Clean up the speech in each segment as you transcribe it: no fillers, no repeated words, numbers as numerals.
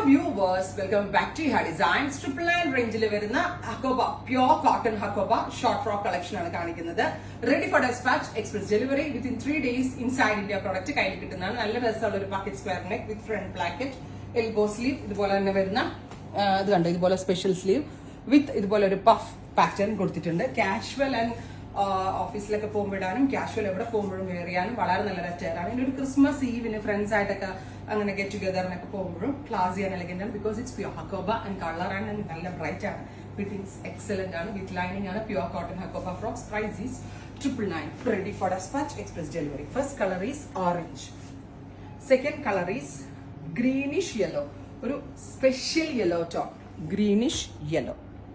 viewers, welcome back to Hair Designs. Triple 9 range വരുന്ന hakoba pure cotton hakoba short frock collection ആണ് കാണിക്കുന്നത്. Ready for dispatch, express delivery within 3 days inside India product കയ്യിൽ കിട്ടുന്നതാണ്. നല്ല രസമുള്ള ഒരു packet square neck with front placket, elbow sleeve ഇതുപോലെ തന്നെ വരുന്ന ഇത് കണ്ടോ ഇതുപോലെ സ്പെഷ്യൽ സ്ലീവ് വിത്ത് ഇതുപോലെ ഒരു പഫ് പാറ്റേൺ കൊടുത്തിട്ടുണ്ട്. കാഷ്വൽ ആൻഡ് ഓഫീസിലൊക്കെ പോകുമ്പോഴാനും കാഷ്വൽ എവിടെ പോകുമ്പോഴും വെയർ ചെയ്യാനും വളരെ നല്ല രസമാണ്. ഇനി ഒരു ക്രിസ്മസ് ഈവിന് ഫ്രണ്ട്സ് ആയിട്ടൊക്കെ അങ്ങനെ ഗെറ്റ് ടുഗദറിനൊക്കെ പോകുമ്പോഴും ക്ലാസ് ചെയ്യാൻ എലഗന്റ് ആണ്. Because it's pure Hakoba and colour ആണ് നല്ല ബ്രൈറ്റ് ആണ്. ഫിറ്റിംഗ്സ് എക്സലന്റ് ആണ്. വിത്ത് ലൈനിങ് ആണ്. Pure cotton Hakoba frocks. Price is 999. Ready for dispatch, express delivery. First color is orange. Second color is greenish yellow. ഒരു special yellow tone. Greenish yellow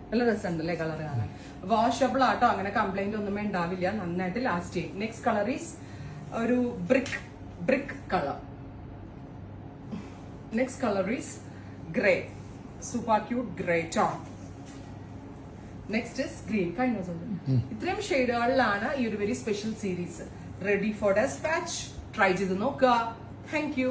നല്ല രസമുണ്ടല്ലേ colour കാണാൻ. Washable ആട്ടോ, അങ്ങനെ complaint ഒന്നും ഉണ്ടാവില്ല, നന്നായിട്ട് ലാസ്റ്റ് ചെയ്യും. നെക്സ്റ്റ് കളർ ഈസ് ഒരു brick colour. Next colour is grey, super cute grey tone. Next is green. കഴിഞ്ഞ ഇത്രയും ഷെയ്ഡുകളിലാണ് ഈ ഒരു very special series. Ready for despatch. Try ചെയ്ത് നോക്കുക. Thank U.